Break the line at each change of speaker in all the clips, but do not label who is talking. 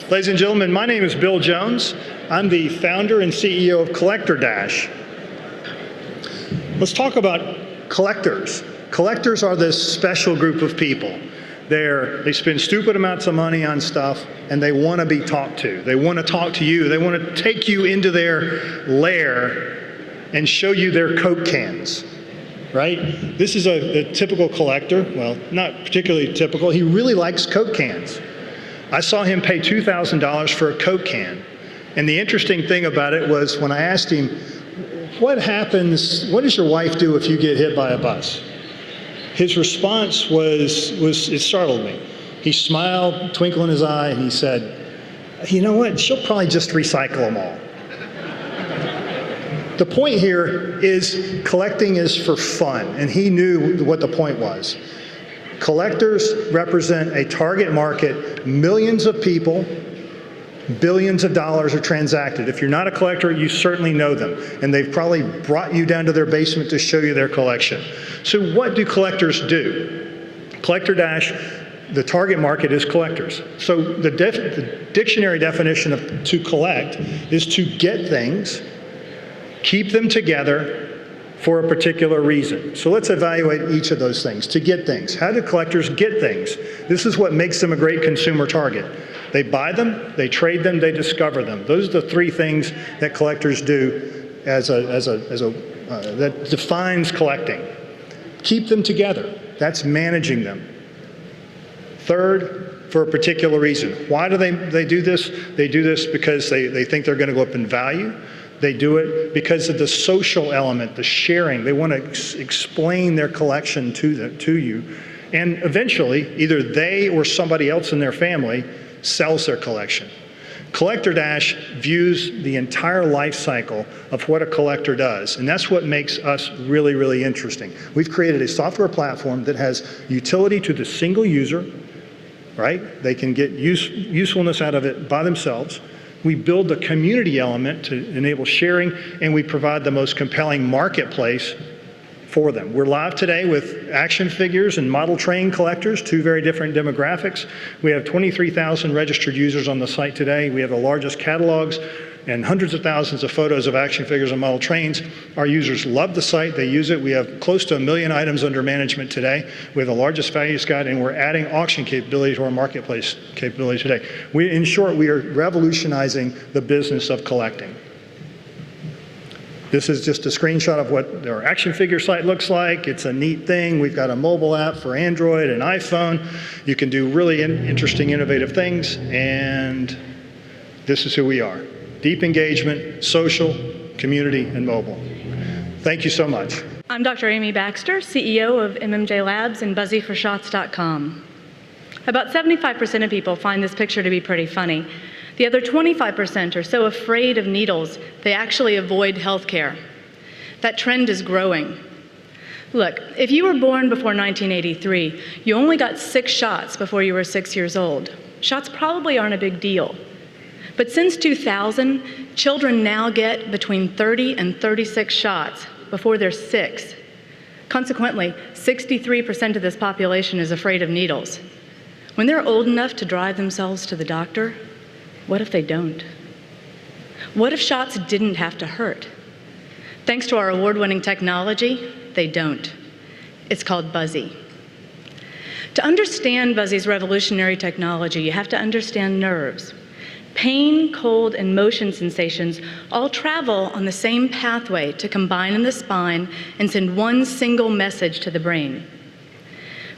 Ladies and gentlemen, my name is Bill Jones. I'm the founder and CEO of CollectorDash. Let's talk about collectors. Collectors are this special group of people. They spend stupid amounts of money on stuff, and they want to be talked to. They want to talk to you. They want to take you into their lair and show you their Coke cans, right? This is a typical collector. Well, not particularly typical. He really likes Coke cans. I saw him pay $2,000 for a Coke can. And the interesting thing about it was when I asked him, what does your wife do if you get hit by a bus? His response was it startled me. He smiled, twinkle in his eye, and he said, you know what, she'll probably just recycle them all. The point here is collecting is for fun, and he knew what the point was. Collectors represent a target market, millions of people, billions of dollars are transacted. If you're not a collector, you certainly know them, and they've probably brought you down to their basement to show you their collection. So what do collectors do? CollectorDash, the target market is collectors. So the dictionary definition of to collect is to get things, keep them together for a particular reason. So let's evaluate each of those things. To get things. How do collectors get things? This is what makes them a great consumer target. They buy them, they trade them, they discover them. Those are the three things that collectors do that defines collecting. Keep them together. That's managing them. Third, for a particular reason. Why do they do this? They do this because they think they're going to go up in value. They do it because of the social element, the sharing. They want to explain their collection to you. And eventually, either they or somebody else in their family sells their collection. CollectorDash views the entire life cycle of what a collector does, and that's what makes us really, really interesting. We've created a software platform that has utility to the single user, right? They can get usefulness out of it by themselves. We build the community element to enable sharing, and we provide the most compelling marketplace for them. We're live today with action figures and model train collectors, two very different demographics. We have 23,000 registered users on the site today. We have the largest catalogs and hundreds of thousands of photos of action figures and model trains. Our users love the site, they use it. We have close to 1 million items under management today. We have the largest values guide, and we're adding auction capability to our marketplace capability today. In short, we are revolutionizing the business of collecting. This is just a screenshot of what our action figure site looks like. It's a neat thing. We've got a mobile app for Android and iPhone. You can do really interesting, innovative things, and this is who we are. Deep engagement, social, community, and mobile. Thank you so much.
I'm Dr. Amy Baxter, CEO of MMJ Labs and BuzzyForShots.com. About 75% of people find this picture to be pretty funny. The other 25% are so afraid of needles, they actually avoid healthcare. That trend is growing. Look, if you were born before 1983, you only got 6 shots before you were 6 years old. Shots probably aren't a big deal. But since 2000, children now get between 30 and 36 shots before they're 6. Consequently, 63% of this population is afraid of needles. When they're old enough to drive themselves to the doctor, what if they don't? What if shots didn't have to hurt? Thanks to our award-winning technology, they don't. It's called Buzzy. To understand Buzzy's revolutionary technology, you have to understand nerves. Pain, cold, and motion sensations all travel on the same pathway to combine in the spine and send one single message to the brain.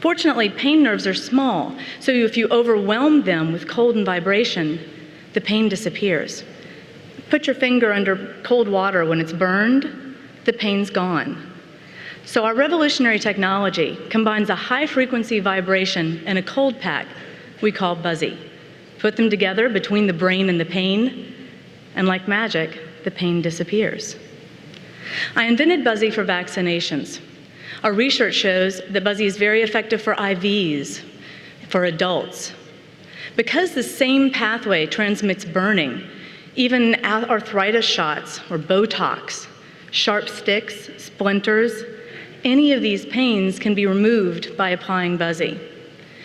Fortunately, pain nerves are small, so if you overwhelm them with cold and vibration, the pain disappears. Put your finger under cold water when it's burned, the pain's gone. So our revolutionary technology combines a high-frequency vibration and a cold pack we call Buzzy. Put them together between the brain and the pain, and like magic, the pain disappears. I invented Buzzy for vaccinations. Our research shows that Buzzy is very effective for IVs, for adults. Because the same pathway transmits burning, even arthritis shots or Botox, sharp sticks, splinters, any of these pains can be removed by applying Buzzy.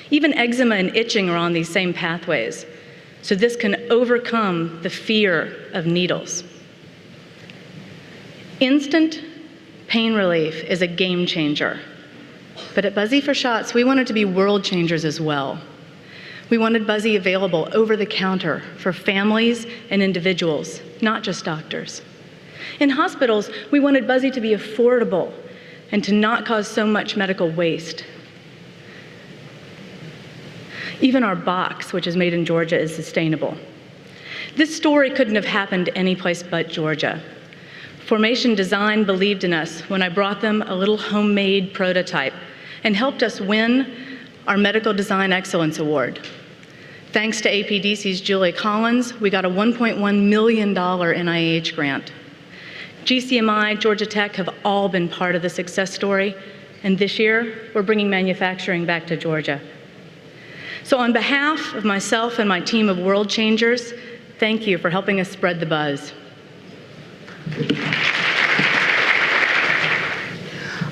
Even eczema and itching are on these same pathways. so this can overcome the fear of needles. Instant pain relief is a game changer. But at Buzzy for Shots, we wanted to be world changers as well. We wanted Buzzy available over the counter for families and individuals, not just doctors. In hospitals, we wanted Buzzy to be affordable and to not cause so much medical waste. Even our box, which is made in Georgia, is sustainable. This story couldn't have happened anyplace but Georgia. Formation Design believed in us when I brought them a little homemade prototype and helped us win our Medical Design Excellence Award. Thanks to APDC's Julie Collins, we got a $1.1 million NIH grant. GCMI, Georgia Tech have all been part of the success story, and this year, we're bringing manufacturing back to Georgia. So on behalf of myself and my team of world changers, thank you for helping us spread the buzz.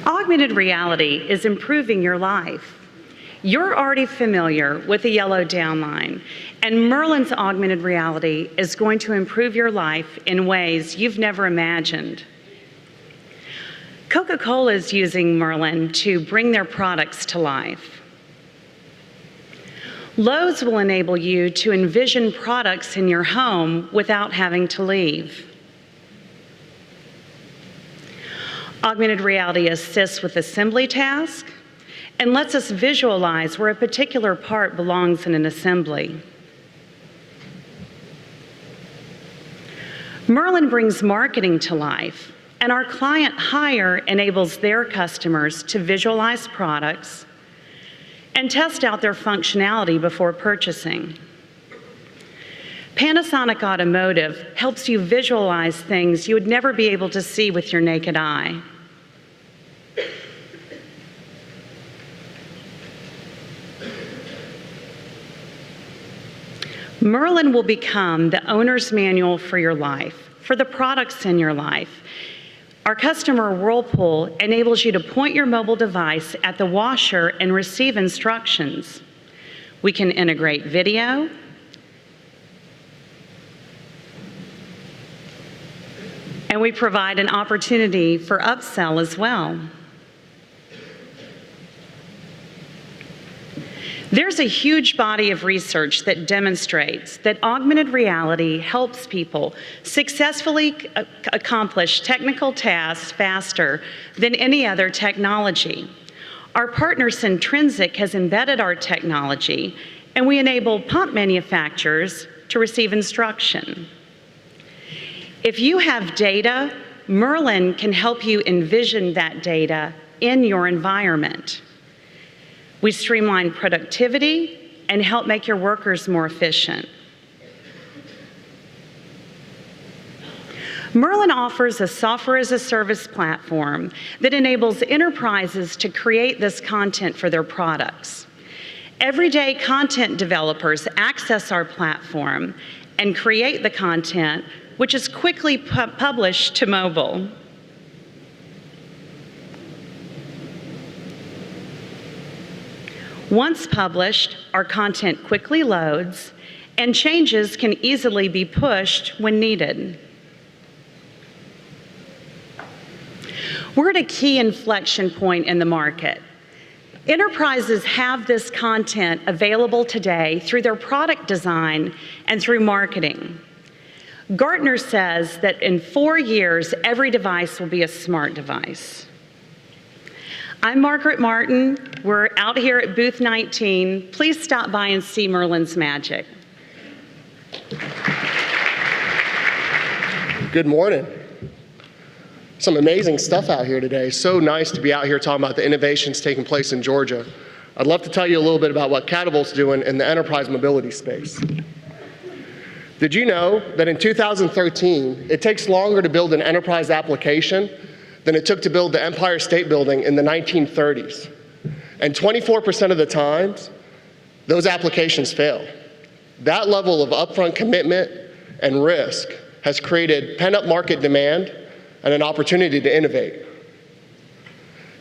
Augmented reality is improving your life. You're already familiar with the yellow downline, and Merlin's augmented reality is going to improve your life in ways you've never imagined. Coca-Cola is using Merlin to bring their products to life. Lowe's will enable you to envision products in your home without having to leave. Augmented reality assists with assembly tasks and lets us visualize where a particular part belongs in an assembly. Merlin brings marketing to life, and our client Hire enables their customers to visualize products and test out their functionality before purchasing. Panasonic Automotive helps you visualize things you would never be able to see with your naked eye. Merlin will become the owner's manual for your life, for the products in your life. Our customer Whirlpool enables you to point your mobile device at the washer and receive instructions. We can integrate video, and we provide an opportunity for upsell as well. There's a huge body of research that demonstrates that augmented reality helps people successfully accomplish technical tasks faster than any other technology. Our partner Centrinsic has embedded our technology, and we enable pump manufacturers to receive instruction. If you have data, Merlin can help you envision that data in your environment. We streamline productivity and help make your workers more efficient. Merlin offers a software-as-a-service platform that enables enterprises to create this content for their products. Everyday content developers access our platform and create the content, which is quickly published to mobile. Once published, our content quickly loads, and changes can easily be pushed when needed. We're at a key inflection point in the market. Enterprises have this content available today through their product design and through marketing. Gartner says that in 4 years, every device will be a smart device. I'm Margaret Martin. We're out here at booth 19. Please stop by and see Merlin's magic.
Good morning. Some amazing stuff out here today. So nice to be out here talking about the innovations taking place in Georgia. I'd love to tell you a little bit about what Catavoult's doing in the enterprise mobility space. Did you know that in 2013, it takes longer to build an enterprise application than it took to build the Empire State Building in the 1930s? And 24% of the times, those applications fail. That level of upfront commitment and risk has created pent-up market demand and an opportunity to innovate.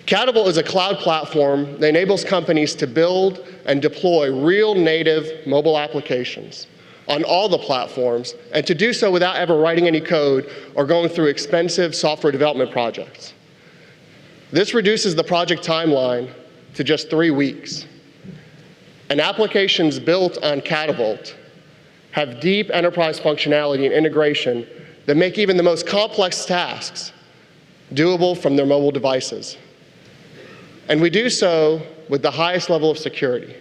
Catavolt is a cloud platform that enables companies to build and deploy real native mobile applications, on all the platforms, and to do so without ever writing any code or going through expensive software development projects. This reduces the project timeline to just 3 weeks. And applications built on Catavolt have deep enterprise functionality and integration that make even the most complex tasks doable from their mobile devices. And we do so with the highest level of security.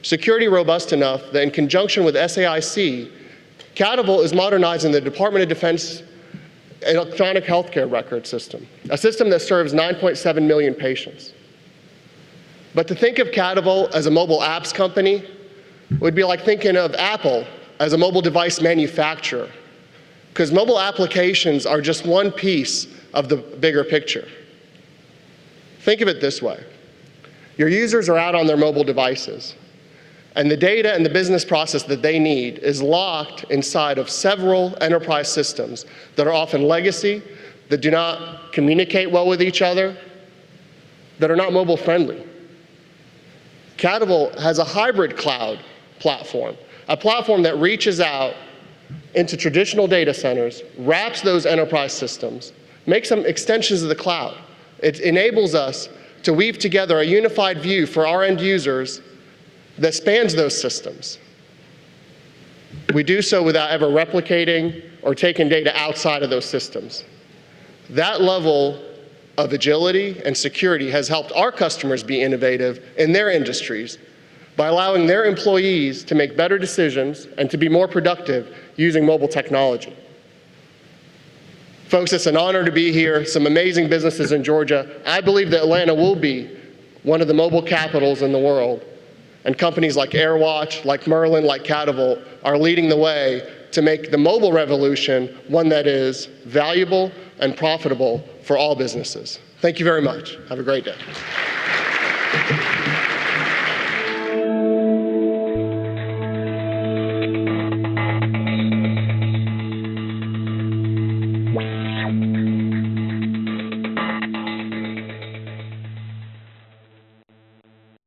Security robust enough that in conjunction with SAIC, Catavolt is modernizing the Department of Defense electronic healthcare record system, a system that serves 9.7 million patients. But to think of Catavolt as a mobile apps company would be like thinking of Apple as a mobile device manufacturer, because mobile applications are just one piece of the bigger picture. Think of it this way. Your users are out on their mobile devices, and the data and the business process that they need is locked inside of several enterprise systems that are often legacy, that do not communicate well with each other, that are not mobile friendly. Catavolt has a hybrid cloud platform, a platform that reaches out into traditional data centers, wraps those enterprise systems, makes them extensions of the cloud. It enables us to weave together a unified view for our end users that spans those systems. We do so without ever replicating or taking data outside of those systems. That level of agility and security has helped our customers be innovative in their industries by allowing their employees to make better decisions and to be more productive using mobile technology. Folks, it's an honor to be here. Some amazing businesses in Georgia. I believe that Atlanta will be one of the mobile capitals in the world. And companies like AirWatch, like Merlin, like Catavolt are leading the way to make the mobile revolution one that is valuable and profitable for all businesses. Thank you very much. Have a great day.